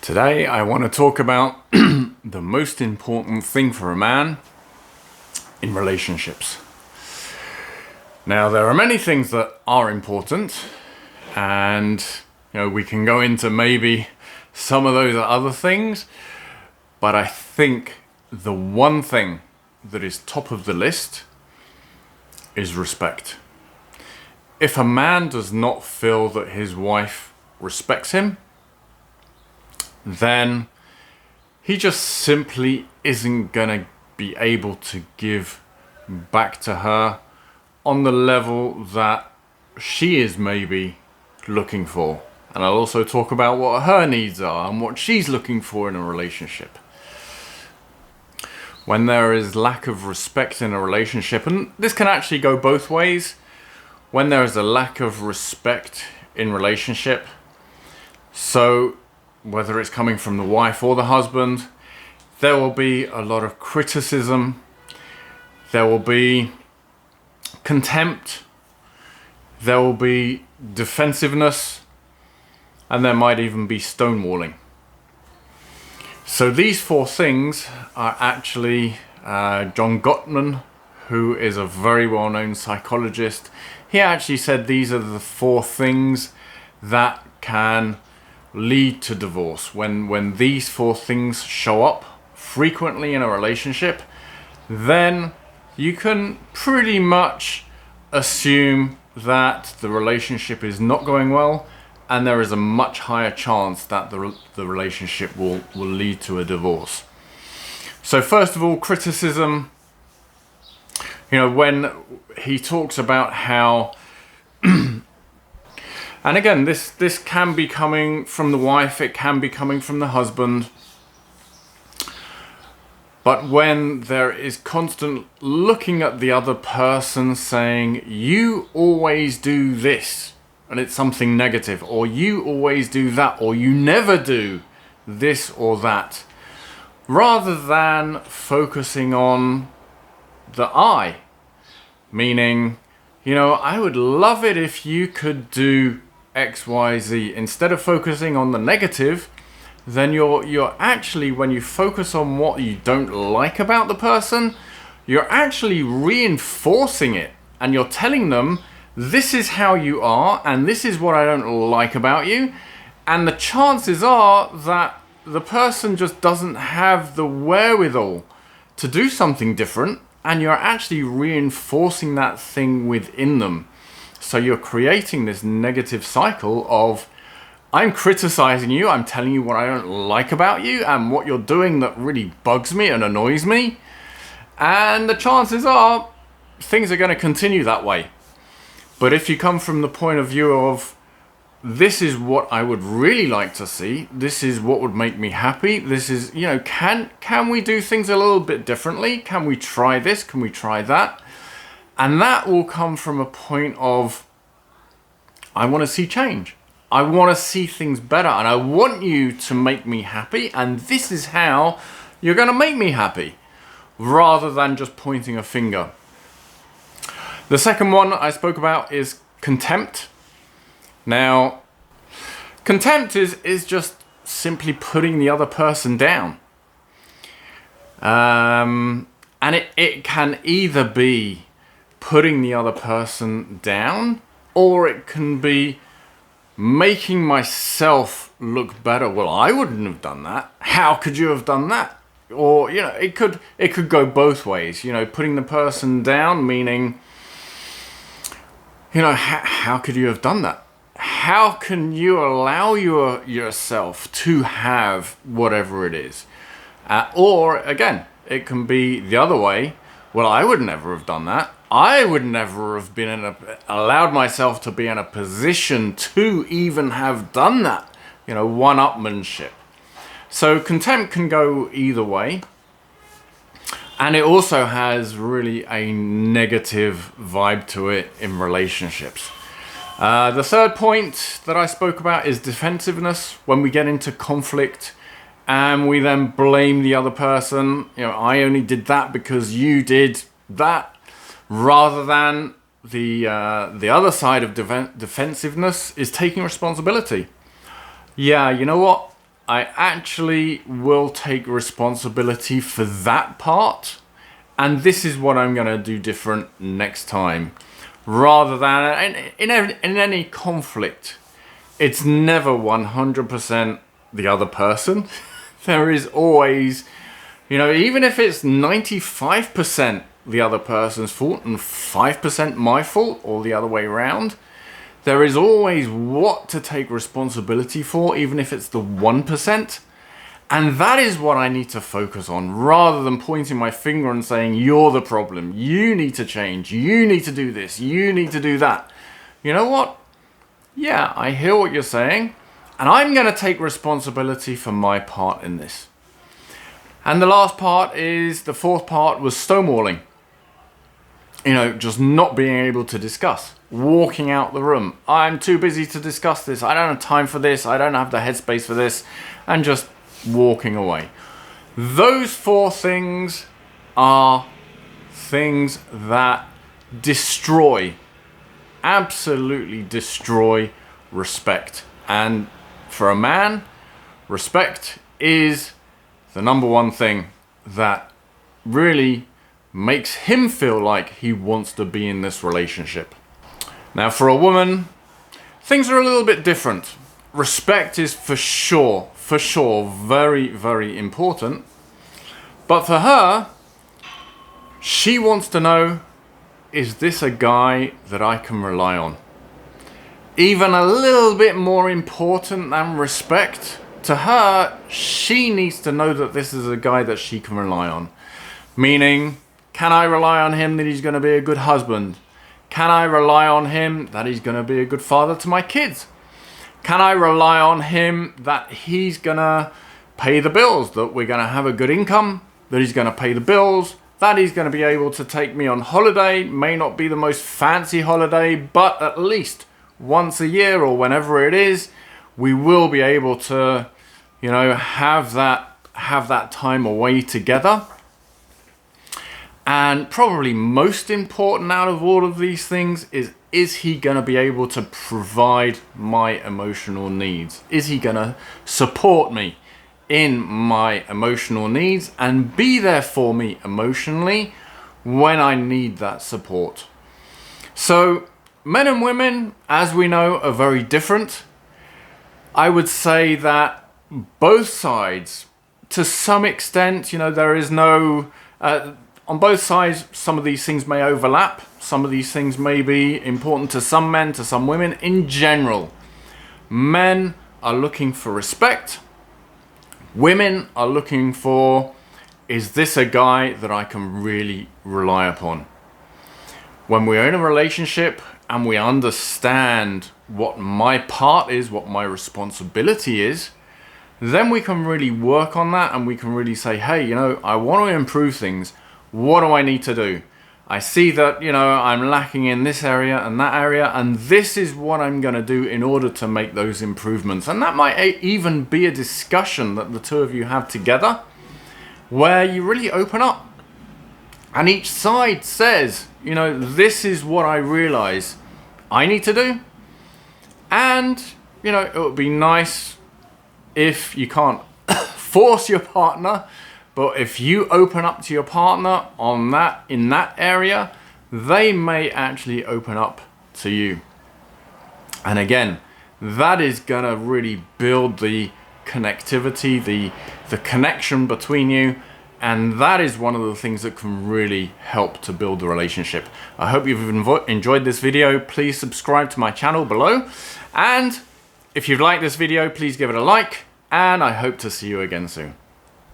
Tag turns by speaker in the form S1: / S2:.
S1: Today I want to talk about the most important thing for a man in relationships. Now, there are many things that are important, and we can go into maybe some of those other things, but I think the one thing that is top of the list is respect. If a man does not feel that his wife respects him, then he just simply isn't gonna be able to give back to her on the level that she is maybe looking for. And I'll also talk about what her needs are and what she's looking for in a relationship. When there is lack of respect in a relationship, and this can actually go both ways, when there is a lack of respect in relationship, so whether it's coming from the wife or the husband, there will be a lot of criticism, there will be contempt, there will be defensiveness, and there might even be stonewalling. So these four things are actually John Gottman, who is a very well-known psychologist. He actually said these are the four things that can lead to divorce. When these four things show up frequently in a relationship, then you can pretty much assume that the relationship is not going well, and there is a much higher chance that the relationship will lead to a divorce. So first of all, criticism. When he talks about how and again, this can be coming from the wife, it can be coming from the husband. But when there is constant looking at the other person saying, you always do this, and it's something negative, or you always do that, or you never do this or that, rather than focusing on the I, meaning, I would love it if you could do X, Y, Z. Instead of focusing on the negative, then you're actually, when you focus on what you don't like about the person, you're actually reinforcing it, and you're telling them, this is how you are, and this is what I don't like about you. And the chances are that the person just doesn't have the wherewithal to do something different, and you're actually reinforcing that thing within them. So you're creating this negative cycle of, I'm criticizing you, I'm telling you what I don't like about you and what you're doing that really bugs me and annoys me. And the chances are things are going to continue that way. But if you come from the point of view of, this is what I would really like to see, this is what would make me happy, this is, can we do things a little bit differently? Can we try this? Can we try that? And that will come from a point of, I want to see change. I want to see things better, and I want you to make me happy, and this is how you're going to make me happy, rather than just pointing a finger. The second one I spoke about is contempt. Now, contempt is just simply putting the other person down. And it can either be putting the other person down, or it can be making myself look better. Well, I wouldn't have done that. How could you have done that? Or, it could go both ways. Putting the person down, meaning, how could you have done that? How can you allow yourself to have whatever it is? Or, again, it can be the other way. Well, I would never have done that. I would never have allowed myself to be in a position to even have done that. One-upmanship. So contempt can go either way. And it also has really a negative vibe to it in relationships. The third point that I spoke about is defensiveness. When we get into conflict and we then blame the other person, I only did that because you did that, rather than the other side of defensiveness is taking responsibility. Yeah, you know what? I actually will take responsibility for that part. And this is what I'm going to do different next time. Rather than in any conflict, it's never 100% the other person. There is always, you know, even if it's 95% the other person's fault and 5% my fault, or the other way around, there is always what to take responsibility for, even if it's the 1%. And that is what I need to focus on, rather than pointing my finger and saying, you're the problem, you need to change, you need to do this, you need to do that. You know what? Yeah, I hear what you're saying, and I'm going to take responsibility for my part in this. And the last part is, the fourth part was stonewalling. You know, just not being able to discuss. Walking out the room. I'm too busy to discuss this. I don't have time for this. I don't have the headspace for this. And just walking away. Those four things are things that destroy, absolutely destroy respect. And for a man, respect is the number one thing that really makes him feel like he wants to be in this relationship. Now for a woman, things are a little bit different. Respect is for sure, very, very important. But for her, she wants to know, is this a guy that I can rely on? Even a little bit more important than respect, to her, she needs to know that this is a guy that she can rely on. Meaning, can I rely on him that he's going to be a good husband? Can I rely on him that he's going to be a good father to my kids? Can I rely on him that he's going to pay the bills, that we're going to have a good income, that he's going to pay the bills, that he's going to be able to take me on holiday? May not be the most fancy holiday, but at least once a year or whenever it is, we will be able to, you know, have that time away together. And probably most important out of all of these things is he going to be able to provide my emotional needs? Is he going to support me in my emotional needs and be there for me emotionally when I need that support? So men and women, as we know, are very different. I would say that both sides, to some extent, you know, there is no... on both sides, some of these things may overlap. Some of these things may be important to some men, to some women. In general, men are looking for respect. Women are looking for, is this a guy that I can really rely upon? When we're in a relationship and we understand what my part is, what my responsibility is, then we can really work on that and we can really say, hey, you know, I want to improve things. What do I need to do? I see that, you know, I'm lacking in this area and that area, and this is what I'm going to do in order to make those improvements. And that might even be a discussion that the two of you have together where you really open up. And each side says, you know, this is what I realize I need to do. And, you know, it would be nice if you can't force your partner, but if you open up to your partner on that, in that area, they may actually open up to you. And again, that is gonna really build the connectivity, the connection between you. And that is one of the things that can really help to build the relationship. I hope you've enjoyed this video. Please subscribe to my channel below. And if you've liked this video, please give it a like. And I hope to see you again soon.